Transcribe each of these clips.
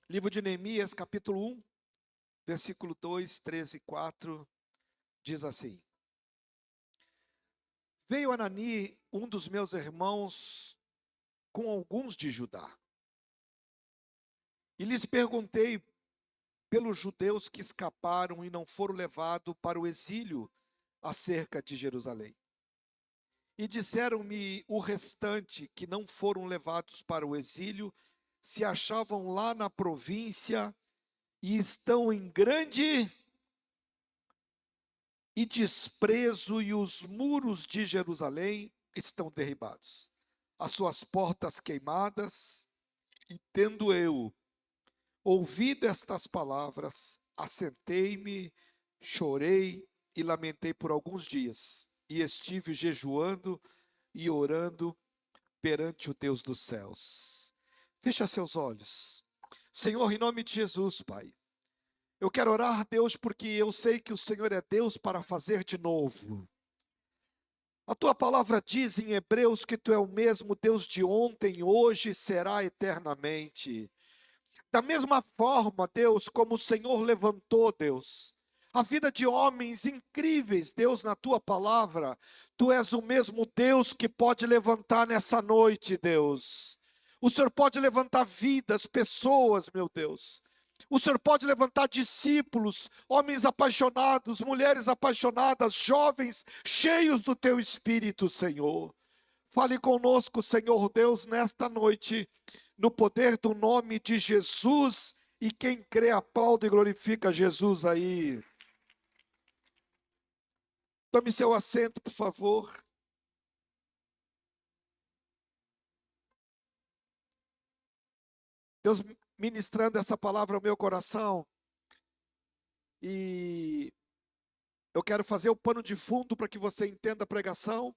Livro de Neemias, capítulo 1, versículo 2, 13 e 4, diz assim: Veio Anani, um dos meus irmãos, com alguns de Judá, e lhes perguntei pelos judeus que escaparam e não foram levados para o exílio acerca de Jerusalém. E disseram-me o restante que não foram levados para o exílio, se achavam lá na província e estão em grande e desprezo, e os muros de Jerusalém estão derribados, as suas portas queimadas. E tendo eu ouvido estas palavras, assentei-me, chorei e lamentei por alguns dias, e estive jejuando e orando perante o Deus dos céus. Fecha seus olhos. Senhor, em nome de Jesus, Pai, eu quero orar, Deus, porque eu sei que o Senhor é Deus para fazer de novo. A tua palavra diz em Hebreus que tu é o mesmo Deus de ontem, hoje e será eternamente. Da mesma forma, Deus, como o Senhor levantou, Deus, a vida de homens incríveis, Deus, na tua palavra, tu és o mesmo Deus que pode levantar nessa noite, Deus. O Senhor pode levantar vidas, pessoas, meu Deus. O Senhor pode levantar discípulos, homens apaixonados, mulheres apaixonadas, jovens cheios do teu espírito, Senhor. Fale conosco, Senhor Deus, nesta noite, no poder do nome de Jesus. E quem crê, aplaude e glorifica Jesus aí. Tome seu assento, por favor. Deus ministrando essa palavra ao meu coração. E eu quero fazer o pano de fundo para que você entenda a pregação.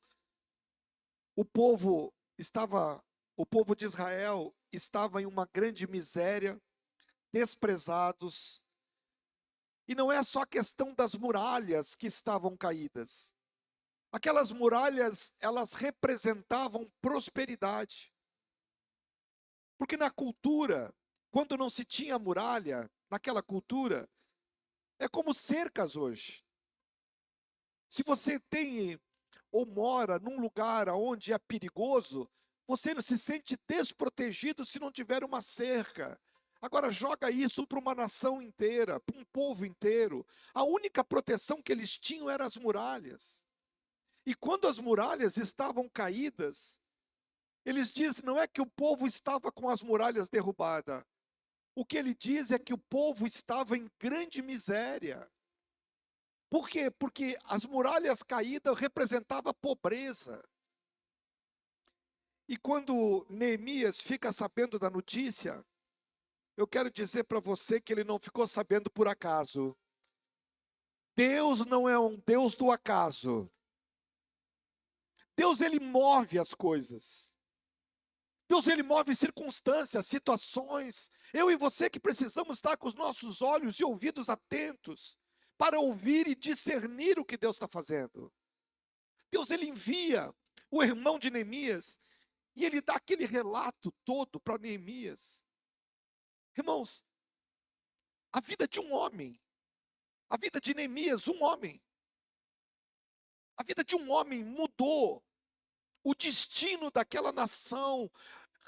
O povo estava, o povo de Israel estava em uma grande miséria, desprezados. E não é só a questão das muralhas que estavam caídas. Aquelas muralhas, elas representavam prosperidade. Porque na cultura, quando não se tinha muralha, naquela cultura, é como cercas hoje. Se você tem ou mora num lugar onde é perigoso, você não se sente desprotegido se não tiver uma cerca. Agora joga isso para uma nação inteira, para um povo inteiro. A única proteção que eles tinham eram as muralhas. E quando as muralhas estavam caídas, eles dizem, não é que o povo estava com as muralhas derrubadas. O que ele diz é que o povo estava em grande miséria. Por quê? Porque as muralhas caídas representavam pobreza. E quando Neemias fica sabendo da notícia, eu quero dizer para você que ele não ficou sabendo por acaso. Deus não é um Deus do acaso. Deus, ele move as coisas. Deus, ele move circunstâncias, situações. Eu e você que precisamos estar com os nossos olhos e ouvidos atentos para ouvir e discernir o que Deus está fazendo. Deus, ele envia o irmão de Neemias e ele dá aquele relato todo para Neemias. Irmãos, a vida de um homem, a vida de Neemias, um homem, a vida de um homem mudou o destino daquela nação.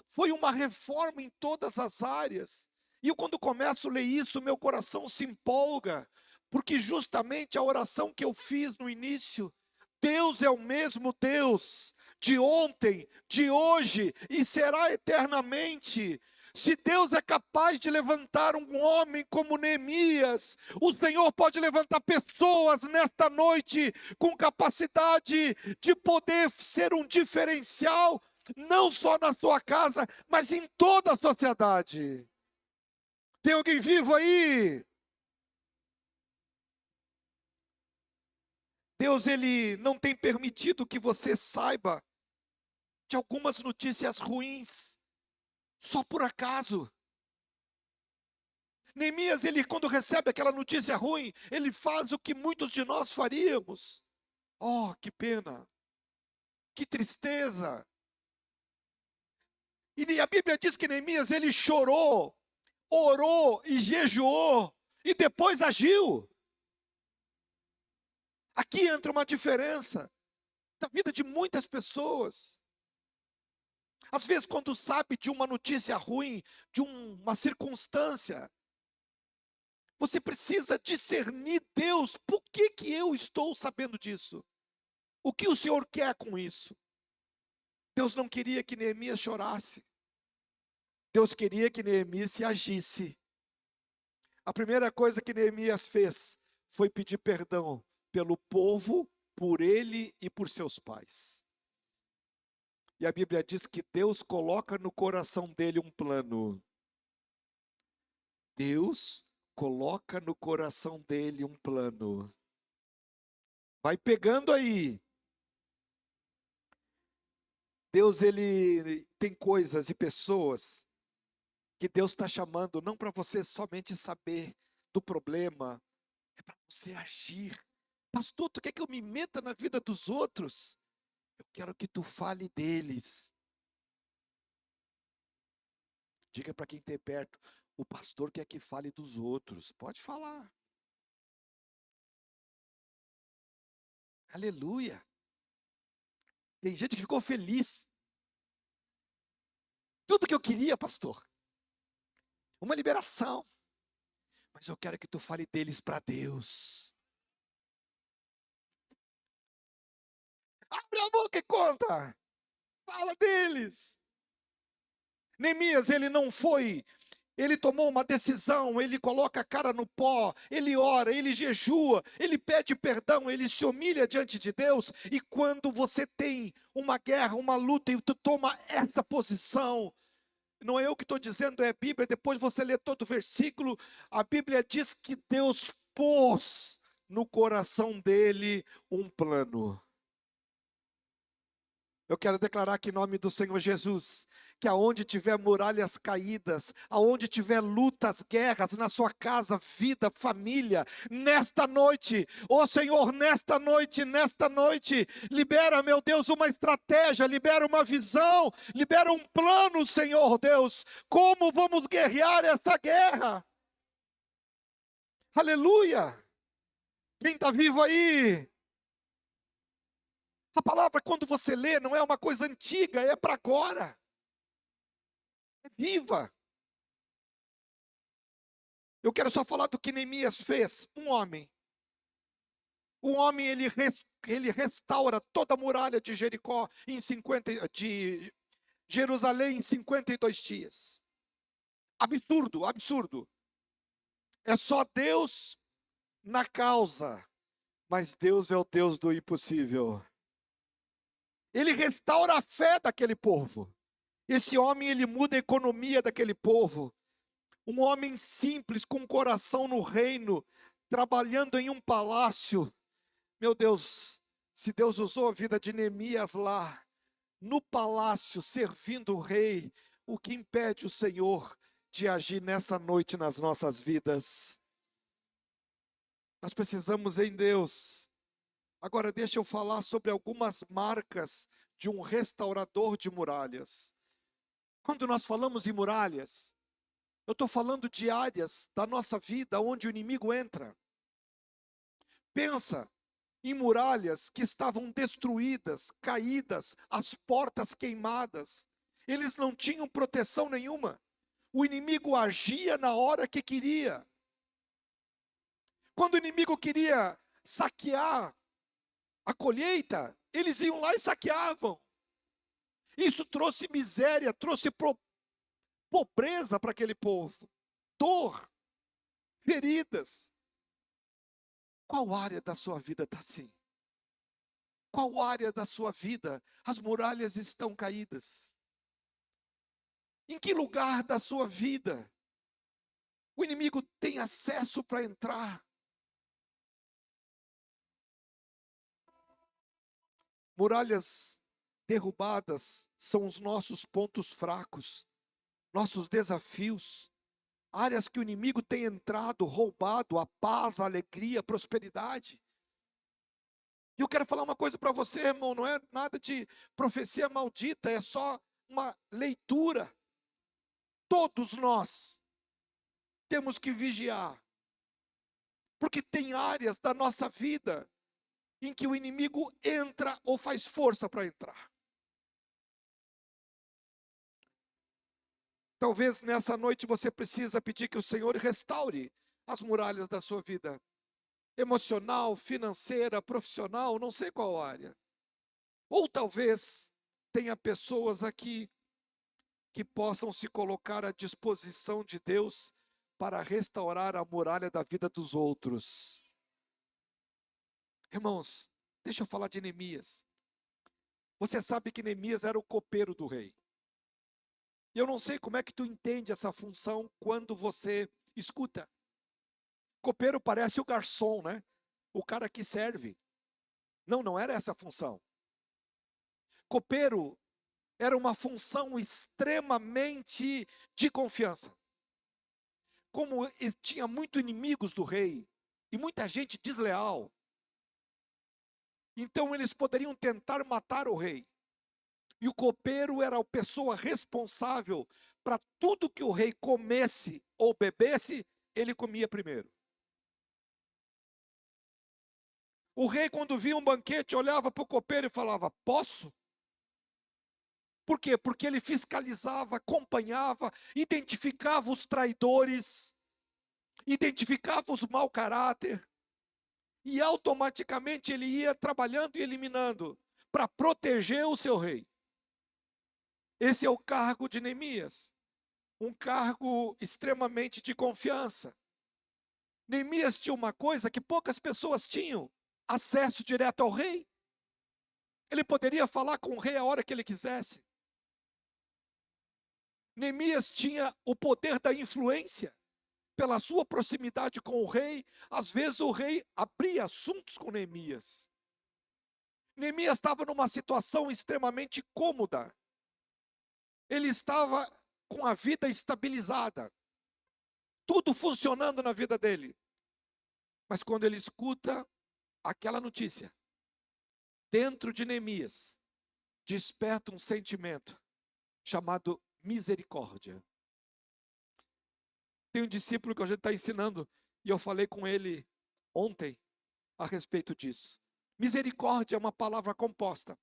Foi uma reforma em todas as áreas. E eu, quando começo a ler isso, meu coração se empolga, porque justamente a oração que eu fiz no início, Deus é o mesmo Deus de ontem, de hoje e será eternamente. Se Deus é capaz de levantar um homem como Neemias, o Senhor pode levantar pessoas nesta noite com capacidade de poder ser um diferencial, não só na sua casa, mas em toda a sociedade. Tem alguém vivo aí? Deus, ele não tem permitido que você saiba de algumas notícias ruins, só por acaso. Neemias, ele quando recebe aquela notícia ruim, ele faz o que muitos de nós faríamos. Oh, que pena, que tristeza. E a Bíblia diz que Neemias, ele chorou orou e jejuou e depois agiu. Aqui entra uma diferença da vida de muitas pessoas. Às vezes, quando sabe de uma notícia ruim, de uma circunstância, você precisa discernir: Deus, por que que eu estou sabendo disso? O que o Senhor quer com isso? Deus não queria que Neemias chorasse. Deus queria que Neemias agisse. A primeira coisa que Neemias fez foi pedir perdão pelo povo, por ele e por seus pais. E a Bíblia diz que Deus coloca no coração dele um plano. Deus coloca no coração dele um plano. Vai pegando aí. Deus, ele tem coisas e pessoas que Deus está chamando, não para você somente saber do problema, é para você agir. Pastor, tu quer que eu me meta na vida dos outros? Eu quero que tu fale deles. Diga para quem tem perto: o pastor quer que fale dos outros. Pode falar. Aleluia. Tem gente que ficou feliz. Tudo que eu queria, pastor, uma liberação. Mas eu quero que tu fale deles para Deus. Abre a boca e conta. Fala deles. Neemias, ele tomou uma decisão, ele coloca a cara no pó, ele ora, ele jejua, ele pede perdão, ele se humilha diante de Deus. E quando você tem uma guerra, uma luta, e tu toma essa posição, não é eu que estou dizendo, é a Bíblia. Depois você lê todo o versículo, a Bíblia diz que Deus pôs no coração dele um plano. Eu quero declarar aqui em nome do Senhor Jesus, que aonde tiver muralhas caídas, aonde tiver lutas, guerras na sua casa, vida, família, nesta noite, ó Senhor, nesta noite, libera, meu Deus, uma estratégia, libera uma visão, libera um plano, Senhor Deus, como vamos guerrear essa guerra. Aleluia! Quem está vivo aí? A palavra, quando você lê, não é uma coisa antiga, é para agora. É viva. Eu quero só falar do que Neemias fez. Um homem, ele restaura toda a muralha de Jericó de Jerusalém em 52 dias. Absurdo, absurdo. É só Deus na causa, mas Deus é o Deus do impossível. Ele restaura a fé daquele povo. Esse homem, ele muda a economia daquele povo. Um homem simples, com coração no reino, trabalhando em um palácio. Meu Deus, se Deus usou a vida de Neemias lá, no palácio, servindo o rei, o que impede o Senhor de agir nessa noite nas nossas vidas? Nós precisamos em Deus. Agora deixa eu falar sobre algumas marcas de um restaurador de muralhas. Quando nós falamos em muralhas, eu estou falando de áreas da nossa vida onde o inimigo entra. Pensa em muralhas que estavam destruídas, caídas, as portas queimadas. Eles não tinham proteção nenhuma. O inimigo agia na hora que queria. Quando o inimigo queria saquear a colheita, eles iam lá e saqueavam. Isso trouxe miséria, trouxe pobreza para aquele povo, dor, feridas. Qual área da sua vida está assim? Qual área da sua vida as muralhas estão caídas? Em que lugar da sua vida o inimigo tem acesso para entrar? Muralhas derrubadas são os nossos pontos fracos, nossos desafios, áreas que o inimigo tem entrado, roubado a paz, a alegria, a prosperidade. E eu quero falar uma coisa para você, irmão, não é nada de profecia maldita, é só uma leitura. Todos nós temos que vigiar, porque tem áreas da nossa vida em que o inimigo entra ou faz força para entrar. Talvez nessa noite você precisa pedir que o Senhor restaure as muralhas da sua vida, emocional, financeira, profissional, não sei qual área. Ou talvez tenha pessoas aqui que possam se colocar à disposição de Deus para restaurar a muralha da vida dos outros. Irmãos, deixa eu falar de Neemias. Você sabe que Neemias era o copeiro do rei. E eu não sei como é que tu entende essa função quando você escuta. Copeiro parece o garçom, né? O cara que serve. Não, não era essa a função. Copeiro era uma função extremamente de confiança. Como tinha muito inimigos do rei e muita gente desleal, então eles poderiam tentar matar o rei. E o copeiro era a pessoa responsável para tudo que o rei comesse ou bebesse, ele comia primeiro. O rei, quando via um banquete, olhava para o copeiro e falava: posso? Por quê? Porque ele fiscalizava, acompanhava, identificava os traidores, identificava os mau caráter, e automaticamente ele ia trabalhando e eliminando para proteger o seu rei. Esse é o cargo de Neemias, um cargo extremamente de confiança. Neemias tinha uma coisa que poucas pessoas tinham: acesso direto ao rei. Ele poderia falar com o rei a hora que ele quisesse. Neemias tinha o poder da influência. Pela sua proximidade com o rei, às vezes o rei abria assuntos com Neemias. Neemias estava numa situação extremamente cômoda. Ele estava com a vida estabilizada, tudo funcionando na vida dele. Mas quando ele escuta aquela notícia, dentro de Neemias, desperta um sentimento chamado misericórdia. Tem um discípulo que a gente está ensinando, e eu falei com ele ontem a respeito disso. Misericórdia é uma palavra composta.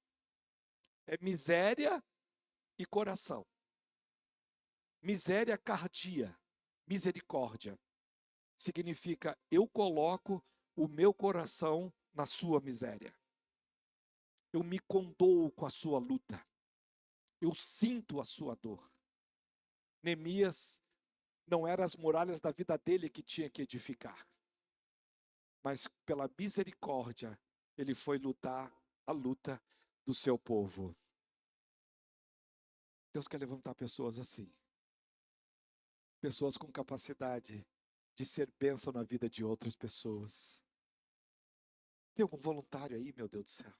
É miséria e coração. Miséria cardia, misericórdia. Significa eu coloco o meu coração na sua miséria. Eu me condoo com a sua luta. Eu sinto a sua dor. Neemias não eram as muralhas da vida dele que tinha que edificar, mas pela misericórdia, ele foi lutar a luta do seu povo. Deus quer levantar pessoas assim, pessoas com capacidade de ser bênção na vida de outras pessoas. Tem algum voluntário aí, meu Deus do céu?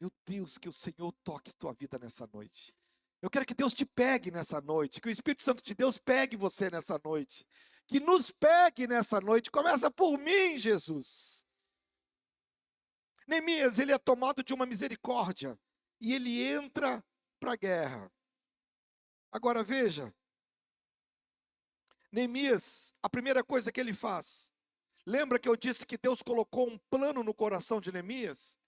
Meu Deus, que o Senhor toque tua vida nessa noite. Eu quero que Deus te pegue nessa noite, que o Espírito Santo de Deus pegue você nessa noite, que nos pegue nessa noite. Começa por mim, Jesus. Neemias, ele é tomado de uma misericórdia e ele entra para a guerra. Agora veja, Neemias, a primeira coisa que ele faz, lembra que eu disse que Deus colocou um plano no coração de Neemias?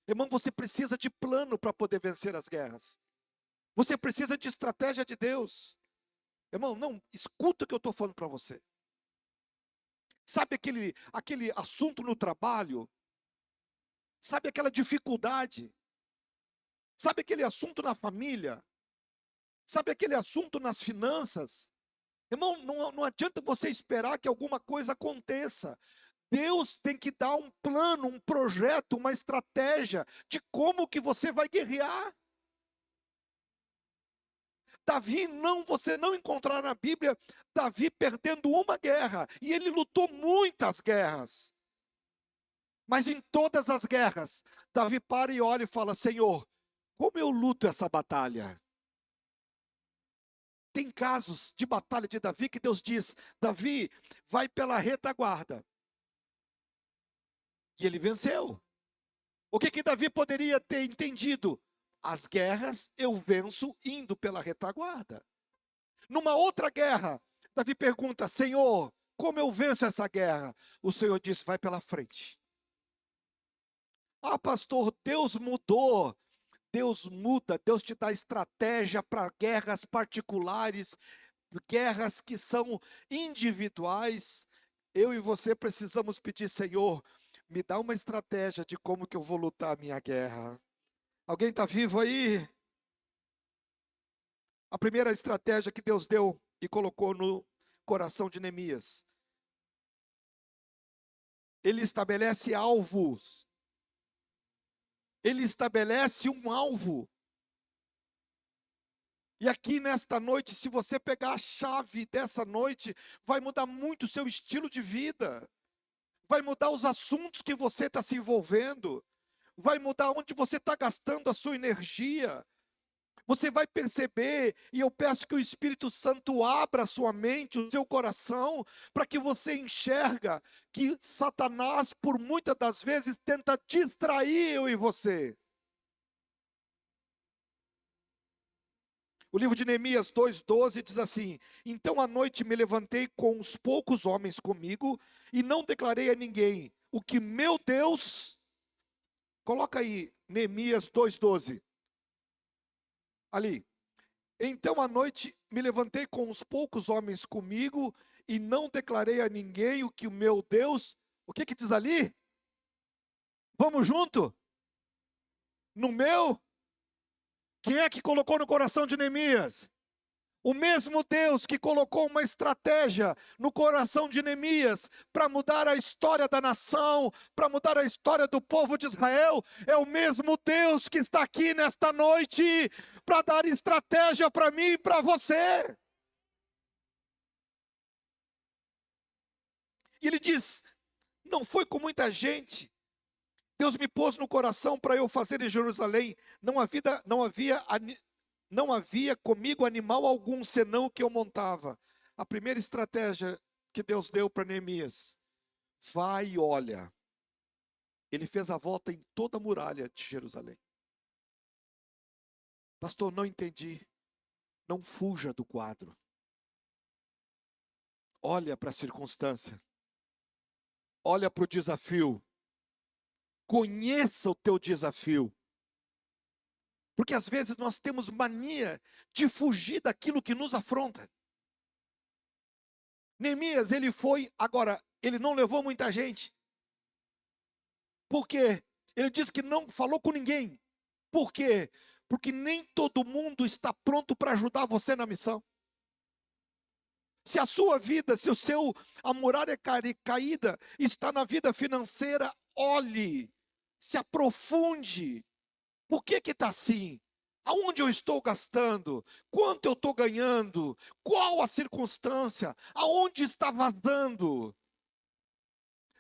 Irmão, você precisa de plano para poder vencer as guerras. Você precisa de estratégia de Deus. Irmão, não, escuta o que eu estou falando para você. Sabe aquele assunto no trabalho? Sabe aquela dificuldade? Sabe aquele assunto na família? Sabe aquele assunto nas finanças? Irmão, não adianta você esperar que alguma coisa aconteça. Deus tem que dar um plano, um projeto, uma estratégia de como que você vai guerrear. Davi, você não encontrará na Bíblia Davi perdendo uma guerra, e ele lutou muitas guerras. Mas em todas as guerras, Davi para e olha e fala: Senhor, como eu luto essa batalha? Tem casos de batalha de Davi que Deus diz: Davi, vai pela retaguarda. E ele venceu. O que Davi poderia ter entendido? As guerras eu venço indo pela retaguarda. Numa outra guerra, Davi pergunta: Senhor, como eu venço essa guerra? O Senhor disse: vai pela frente. Ah, pastor, Deus mudou. Deus muda, Deus te dá estratégia para guerras particulares, guerras que são individuais. Eu e você precisamos pedir: Senhor, me dá uma estratégia de como que eu vou lutar a minha guerra. Alguém está vivo aí? A primeira estratégia que Deus deu e colocou no coração de Neemias. Ele estabelece alvos. Ele estabelece um alvo. E aqui nesta noite, se você pegar a chave dessa noite, vai mudar muito o seu estilo de vida. Vai mudar os assuntos que você está se envolvendo. Vai mudar onde você está gastando a sua energia. Você vai perceber, e eu peço que o Espírito Santo abra a sua mente, o seu coração, para que você enxerga que Satanás, por muitas das vezes, tenta distrair eu e você. O livro de Neemias 2,12 diz assim: então à noite me levantei com uns poucos homens comigo, e não declarei a ninguém o que meu Deus... Coloca aí, Neemias 2,12. Ali. Então à noite me levantei com uns poucos homens comigo e não declarei a ninguém o que o meu Deus... O que que diz ali? Vamos junto? No meu? Quem é que colocou no coração de Neemias? O mesmo Deus que colocou uma estratégia no coração de Neemias para mudar a história da nação, para mudar a história do povo de Israel, é o mesmo Deus que está aqui nesta noite para dar estratégia para mim e para você. E ele diz: não foi com muita gente. Deus me pôs no coração para eu fazer em Jerusalém. Não havia comigo animal algum, senão o que eu montava. A primeira estratégia que Deus deu para Neemias: vai e olha. Ele fez a volta em toda a muralha de Jerusalém. Pastor, não entendi. Não fuja do quadro. Olha para a circunstância. Olha para o desafio. Conheça o teu desafio. Porque às vezes nós temos mania de fugir daquilo que nos afronta. Neemias, ele foi, agora, ele não levou muita gente. Por quê? Ele disse que não falou com ninguém. Por quê? Porque nem todo mundo está pronto para ajudar você na missão. Se a sua vida, se a muralha caída está na vida financeira, olhe, se aprofunde. Por que está assim? Aonde eu estou gastando? Quanto eu estou ganhando? Qual a circunstância? Aonde está vazando?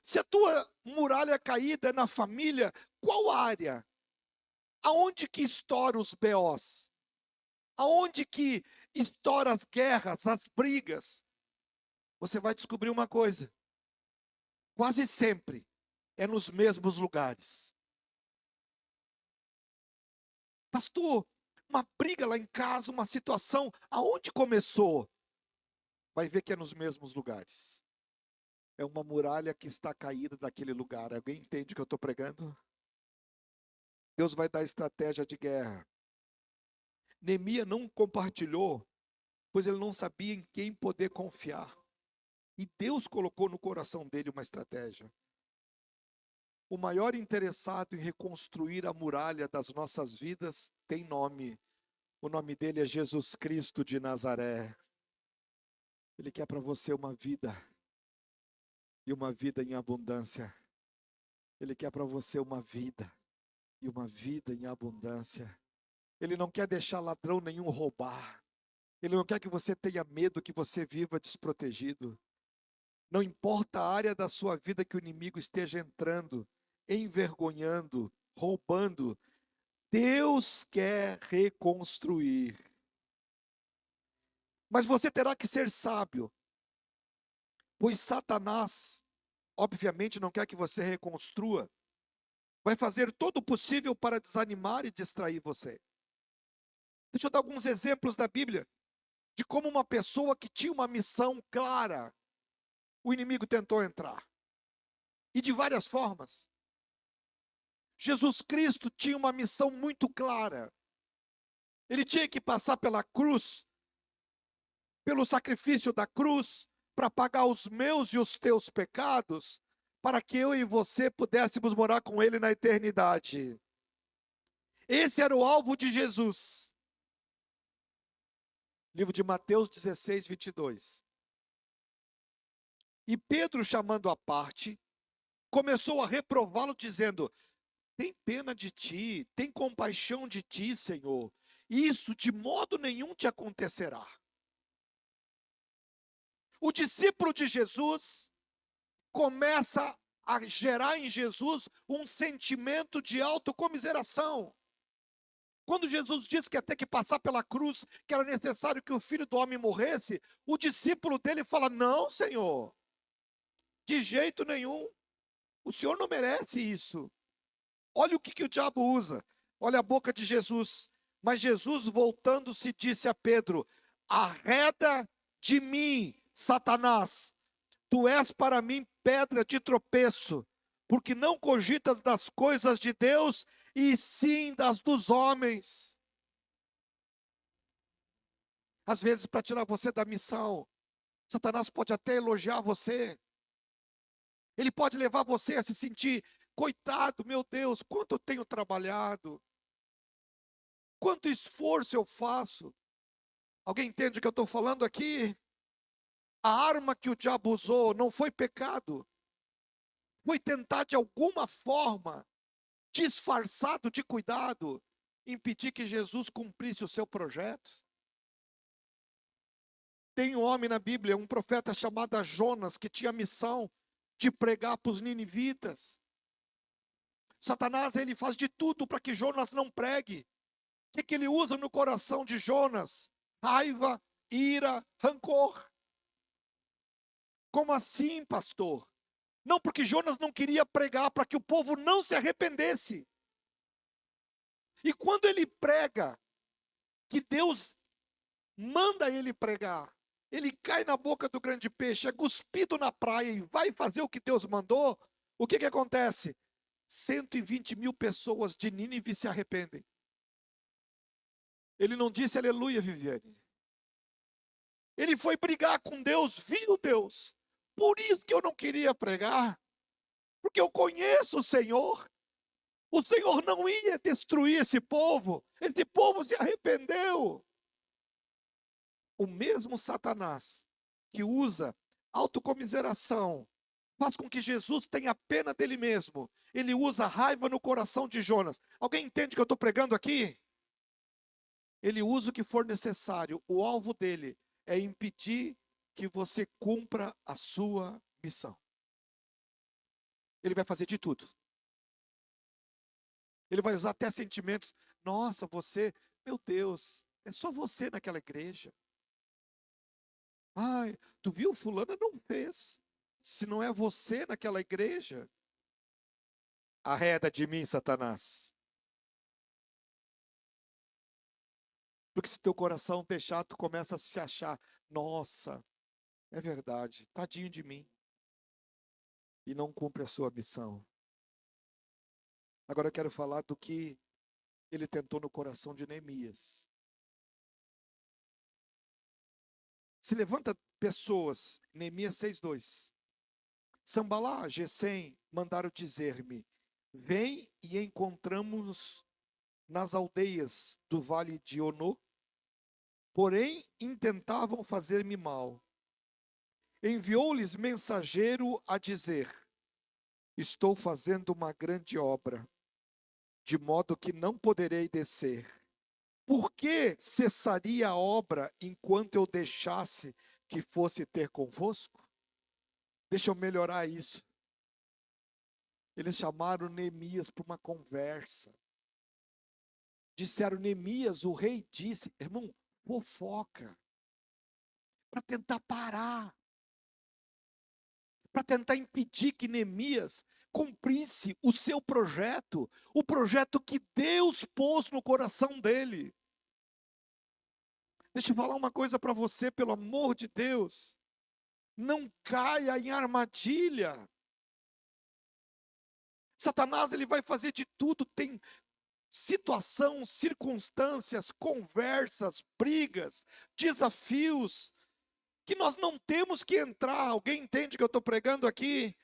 Se a tua muralha caída é na família, qual área? Aonde que estoura os BOs? Aonde que estoura as guerras, as brigas? Você vai descobrir uma coisa: quase sempre é nos mesmos lugares. Pastor, uma briga lá em casa, uma situação, aonde começou? Vai ver que é nos mesmos lugares. É uma muralha que está caída daquele lugar. Alguém entende o que eu estou pregando? Deus vai dar estratégia de guerra. Neemias não compartilhou, pois ele não sabia em quem poder confiar. E Deus colocou no coração dele uma estratégia. O maior interessado em reconstruir a muralha das nossas vidas tem nome. O nome dele é Jesus Cristo de Nazaré. Ele quer para você uma vida, e uma vida em abundância. Ele quer para você uma vida, e uma vida em abundância. Ele não quer deixar ladrão nenhum roubar. Ele não quer que você tenha medo, que você viva desprotegido. Não importa a área da sua vida que o inimigo esteja entrando, envergonhando, roubando, Deus quer reconstruir. Mas você terá que ser sábio, pois Satanás, obviamente, não quer que você reconstrua. Vai fazer todo o possível para desanimar e distrair você. Deixa eu dar alguns exemplos da Bíblia. de como uma pessoa que tinha uma missão clara, o inimigo tentou entrar. E de várias formas. Jesus Cristo tinha uma missão muito clara. Ele tinha que passar pela cruz, pelo sacrifício da cruz, para pagar os meus e os teus pecados, para que eu e você pudéssemos morar com Ele na eternidade. Esse era o alvo de Jesus. Livro de Mateus 16, 22. E Pedro, chamando à parte, começou a reprová-lo, dizendo: tem pena de ti, tem compaixão de ti, Senhor. Isso de modo nenhum te acontecerá. O discípulo de Jesus começa a gerar em Jesus um sentimento de autocomiseração. Quando Jesus disse que ia ter que passar pela cruz, que era necessário que o Filho do Homem morresse, o discípulo dele fala: não, Senhor, de jeito nenhum, o Senhor não merece isso. Olha o que o diabo usa, olha a boca de Jesus. Mas Jesus, voltando-se, disse a Pedro: arreda de mim, Satanás, tu és para mim pedra de tropeço, porque não cogitas das coisas de Deus, e sim das dos homens. Às vezes, para tirar você da missão, Satanás pode até elogiar você. Ele pode levar você a se sentir: coitado, meu Deus, quanto eu tenho trabalhado, quanto esforço eu faço. Alguém entende o que eu estou falando aqui? A arma que o diabo usou não foi pecado, foi tentar de alguma forma, disfarçado de cuidado, impedir que Jesus cumprisse o seu projeto. Tem um homem na Bíblia, um profeta chamado Jonas, que tinha a missão de pregar para os ninivitas. Satanás, ele faz de tudo para que Jonas não pregue. O que ele usa no coração de Jonas? Raiva, ira, rancor. Como assim, pastor? Não, porque Jonas não queria pregar para que o povo não se arrependesse. E quando ele prega, que Deus manda ele pregar, ele cai na boca do grande peixe, é cuspido na praia e vai fazer o que Deus mandou, o que acontece? 120 mil pessoas de Nínive se arrependem. Ele não disse aleluia, Viviane. Ele foi brigar com Deus, viu Deus? Por isso que eu não queria pregar, porque eu conheço o Senhor. O Senhor não ia destruir esse povo se arrependeu. O mesmo Satanás que usa autocomiseração, faz com que Jesus tenha pena dele mesmo. Ele usa raiva no coração de Jonas. Alguém entende o que eu estou pregando aqui? Ele usa o que for necessário. O alvo dele é impedir que você cumpra a sua missão. Ele vai fazer de tudo. Ele vai usar até sentimentos. Nossa, você, meu Deus, é só você naquela igreja. Ai, tu viu, fulana não fez. Se não é você naquela igreja, arreda de mim, Satanás. Porque se teu coração deixar, tu começa a se achar: nossa, é verdade, tadinho de mim. E não cumpre a sua missão. Agora eu quero falar do que ele tentou no coração de Neemias. Se levanta pessoas, Neemias 6:2. Sambalá, Gesem, mandaram dizer-me: vem e encontramos-nos nas aldeias do vale de Ono, porém intentavam fazer-me mal. Enviou-lhes mensageiro a dizer: estou fazendo uma grande obra, de modo que não poderei descer. Por que cessaria a obra enquanto eu deixasse que fosse ter convosco? Deixa eu melhorar isso. Eles chamaram Neemias para uma conversa. Disseram: Neemias, o rei disse, irmão, fofoca. Para tentar parar. Para tentar impedir que Neemias cumprisse o seu projeto. O projeto que Deus pôs no coração dele. Deixa eu falar uma coisa para você, pelo amor de Deus. Não caia em armadilha. Satanás, ele vai fazer de tudo, tem situação, circunstâncias, conversas, brigas, desafios, que nós não temos que entrar. Alguém entende o que eu estou pregando aqui?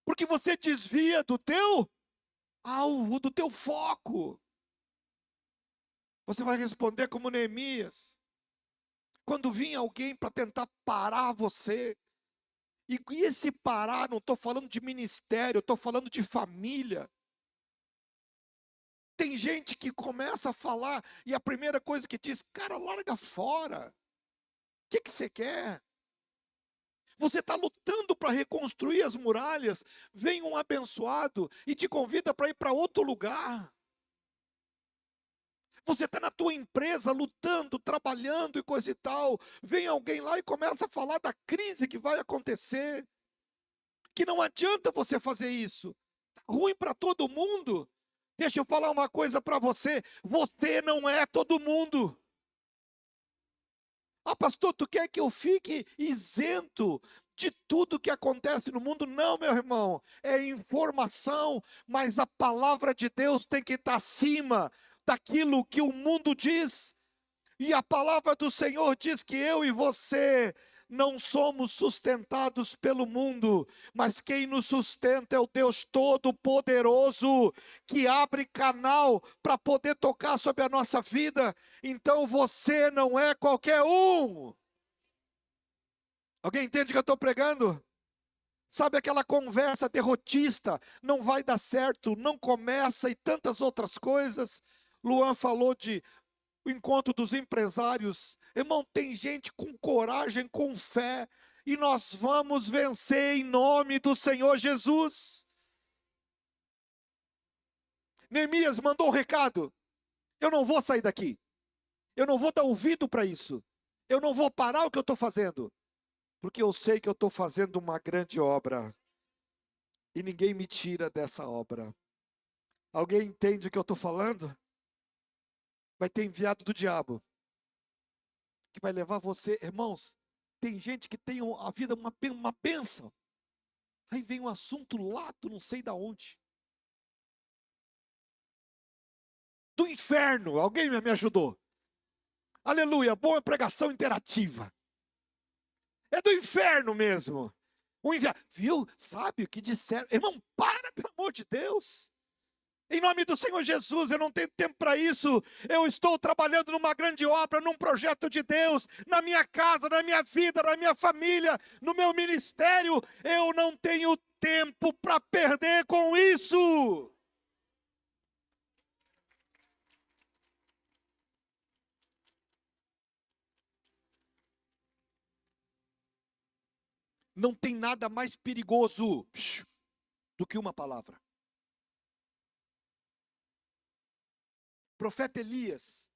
Porque você desvia do teu alvo, do teu foco. Você vai responder como Neemias. Quando vinha alguém para tentar parar você, e esse parar, não estou falando de ministério, estou falando de família. Tem gente que começa a falar, e a primeira coisa que diz, cara, larga fora. O que você quer? Você está lutando para reconstruir as muralhas, vem um abençoado e te convida para ir para outro lugar. Você está na tua empresa lutando, trabalhando e coisa e tal. Vem alguém lá e começa a falar da crise que vai acontecer. Que não adianta você fazer isso. Tá ruim para todo mundo. Deixa eu falar uma coisa para você. Você não é todo mundo. Ah, pastor, tu quer que eu fique isento de tudo que acontece no mundo? Não, meu irmão. É informação, mas a palavra de Deus tem que estar acima daquilo que o mundo diz. E a palavra do Senhor diz que eu e você não somos sustentados pelo mundo, mas quem nos sustenta é o Deus Todo-Poderoso, que abre canal para poder tocar sobre a nossa vida. Então você não é qualquer um. Alguém entende o que eu estou pregando? Sabe aquela conversa derrotista, não vai dar certo, não começa e tantas outras coisas. Luan falou de o encontro dos empresários. Irmão, tem gente com coragem, com fé, e nós vamos vencer em nome do Senhor Jesus. Neemias mandou um recado: eu não vou sair daqui, eu não vou dar ouvido para isso, eu não vou parar o que eu estou fazendo, porque eu sei que eu estou fazendo uma grande obra, e ninguém me tira dessa obra. Alguém entende o que eu estou falando? Vai ter enviado do diabo, que vai levar você, irmãos. Tem gente que tem a vida uma bênção. Aí vem um assunto lá do não sei da onde. Do inferno. Alguém me ajudou? Aleluia, boa pregação interativa. É do inferno mesmo. O inferno. Viu? Sabe o que disseram? Irmão, para, pelo amor de Deus. Em nome do Senhor Jesus, eu não tenho tempo para isso. Eu estou trabalhando numa grande obra, num projeto de Deus, na minha casa, na minha vida, na minha família, no meu ministério. Eu não tenho tempo para perder com isso. Não tem nada mais perigoso do que uma palavra. O profeta Elias,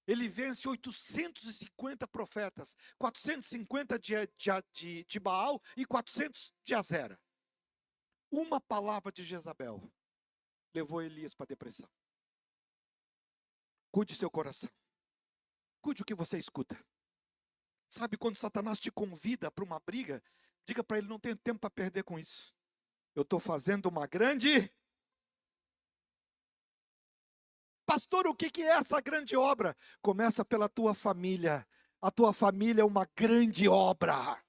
ele vence 850 profetas, 450 de Baal e 400 de Azera. Uma palavra de Jezabel levou Elias para a depressão. Cuide seu coração. Cuide o que você escuta. Sabe quando Satanás te convida para uma briga, diga para ele, não tenho tempo para perder com isso. Eu estou fazendo uma grande... Pastor, o que é essa grande obra? Começa pela tua família. A tua família é uma grande obra.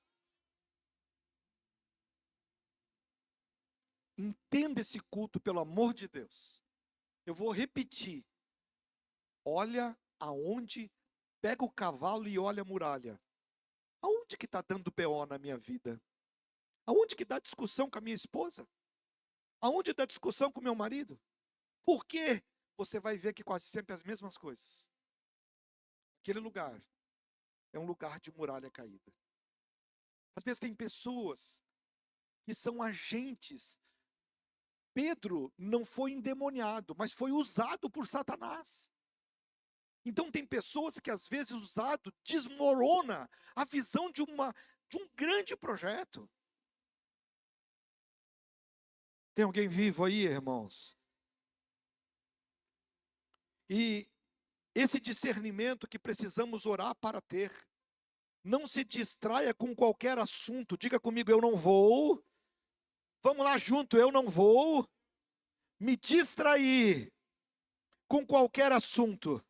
Entenda esse culto, pelo amor de Deus. Eu vou repetir. Olha aonde, pega o cavalo e olha a muralha. Aonde que está dando BO na minha vida? Aonde que dá discussão com a minha esposa? Aonde dá discussão com o meu marido? Por quê? Você vai ver que quase sempre as mesmas coisas. Aquele lugar é um lugar de muralha caída. Às vezes tem pessoas que são agentes. Pedro não foi endemoniado, mas foi usado por Satanás. Então tem pessoas que às vezes usado desmorona a visão de um grande projeto. Tem alguém vivo aí, irmãos? E Esse discernimento que precisamos orar para ter. Não se distraia com qualquer assunto. Diga comigo, eu não vou. Vamos lá junto, eu não vou me distrair com qualquer assunto.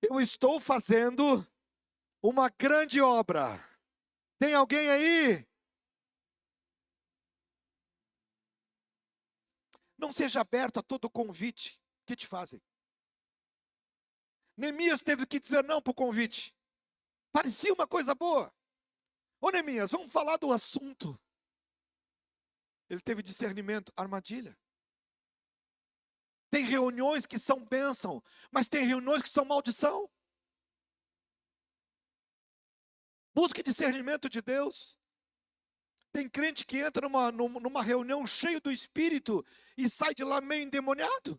Eu estou fazendo uma grande obra. Tem alguém aí? Não seja aberto a todo convite que te fazem. Neemias teve que dizer não para o convite. Parecia uma coisa boa. Ô Neemias, vamos falar do assunto. Ele teve discernimento, armadilha. Tem reuniões que são bênção, mas tem reuniões que são maldição. Busque discernimento de Deus. Tem crente que entra numa reunião cheio do Espírito e sai de lá meio endemoniado.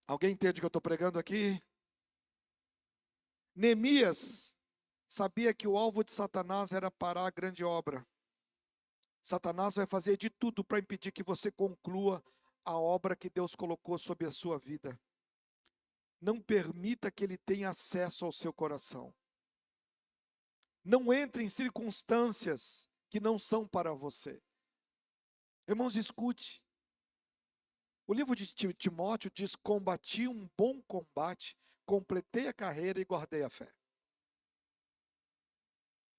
Alguém entende o que eu estou pregando aqui? Neemias sabia que o alvo de Satanás era parar a grande obra. Satanás vai fazer de tudo para impedir que você conclua a obra que Deus colocou sobre a sua vida. Não permita que ele tenha acesso ao seu coração. Não entre em circunstâncias que não são para você. Irmãos, escute. O livro de Timóteo diz: combati um bom combate, completei a carreira e guardei a fé.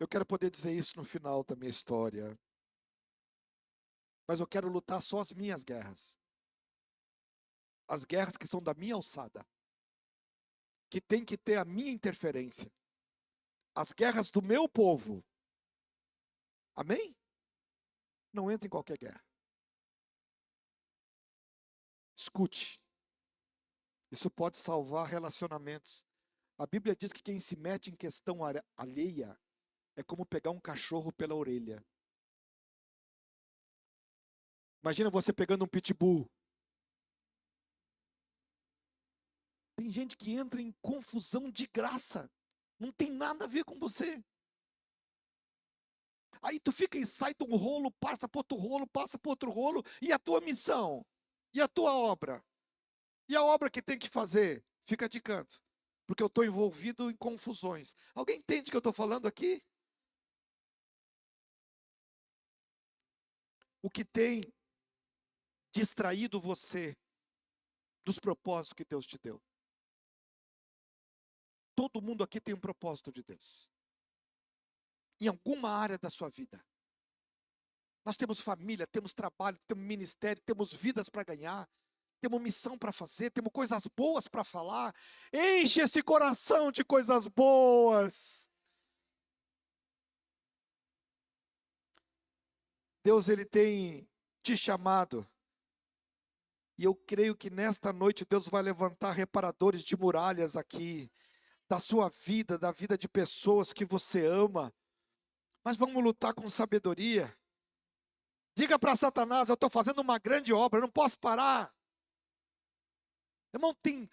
Eu quero poder dizer isso no final da minha história. Mas eu quero lutar só as minhas guerras. As guerras que são da minha alçada. Que tem que ter a minha interferência. As guerras do meu povo. Amém? Não entre em qualquer guerra. Escute. Isso pode salvar relacionamentos. A Bíblia diz que quem se mete em questão alheia é como pegar um cachorro pela orelha. Imagina você pegando um pitbull. Tem gente que entra em confusão de graça. Não tem nada a ver com você. Aí tu fica e sai de um rolo, passa para outro rolo, passa para outro rolo. E a tua missão? E a tua obra? E a obra que tem que fazer? Fica de canto. Porque eu estou envolvido em confusões. Alguém entende o que eu estou falando aqui? O que tem distraído você dos propósitos que Deus te deu? Todo mundo aqui tem um propósito de Deus. Em alguma área da sua vida. Nós temos família, temos trabalho, temos ministério, temos vidas para ganhar, temos missão para fazer, temos coisas boas para falar. Enche esse coração de coisas boas. Deus, Ele tem te chamado. E eu creio que nesta noite Deus vai levantar reparadores de muralhas aqui, da sua vida, da vida de pessoas que você ama. Mas vamos lutar com sabedoria. Diga para Satanás: eu estou fazendo uma grande obra, eu não posso parar. Irmão, tem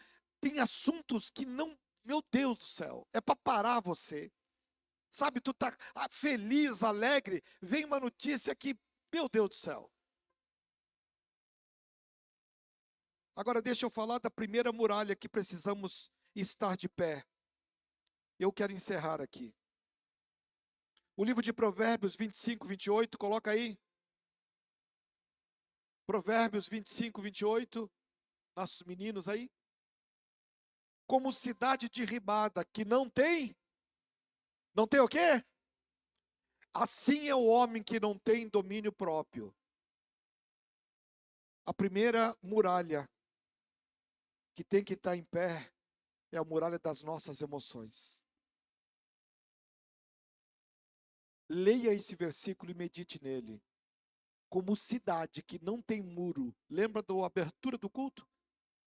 assuntos que não, meu Deus do céu, é para parar você. Sabe, tu está feliz, alegre, vem uma notícia que, meu Deus do céu. Agora deixa eu falar da primeira muralha que precisamos estar de pé. Eu quero encerrar aqui. O livro de Provérbios 25, 28, coloca aí. Provérbios 25, 28. Nossos meninos aí. Como cidade derribada que não tem o quê? Assim é o homem que não tem domínio próprio. A primeira muralha que tem que estar em pé é a muralha das nossas emoções. Leia esse versículo e medite nele. Como cidade que não tem muro. Lembra da abertura do culto?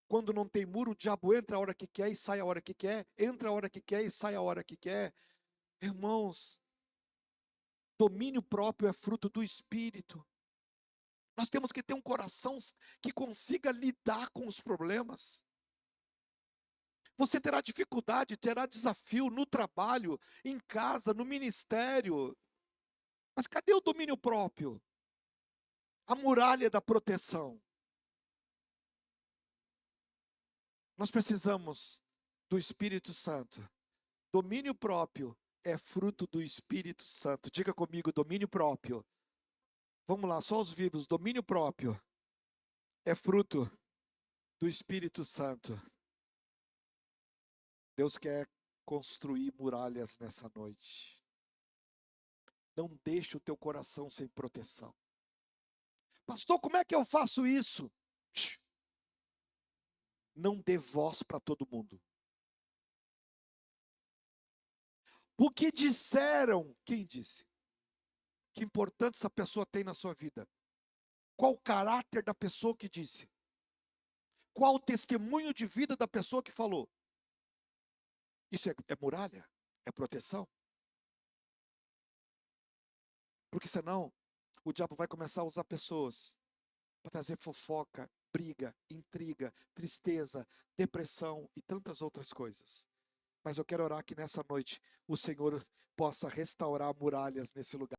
Quando não tem muro, o diabo entra a hora que quer e sai a hora que quer. Entra a hora que quer e sai a hora que quer. Irmãos, domínio próprio é fruto do Espírito. Nós temos que ter um coração que consiga lidar com os problemas. Você terá dificuldade, terá desafio no trabalho, em casa, no ministério. Mas cadê o domínio próprio? A muralha da proteção. Nós precisamos do Espírito Santo. Domínio próprio é fruto do Espírito Santo. Diga comigo, domínio próprio. Vamos lá, só os vivos. Domínio próprio é fruto do Espírito Santo. Deus quer construir muralhas nessa noite. Não deixe o teu coração sem proteção. Pastor, como é que eu faço isso? Não dê voz para todo mundo. Porque disseram, quem disse? Que importância essa pessoa tem na sua vida? Qual o caráter da pessoa que disse? Qual o testemunho de vida da pessoa que falou? Isso é muralha? É proteção? Porque senão, o diabo vai começar a usar pessoas para trazer fofoca, briga, intriga, tristeza, depressão e tantas outras coisas. Mas eu quero orar que nessa noite o Senhor possa restaurar muralhas nesse lugar.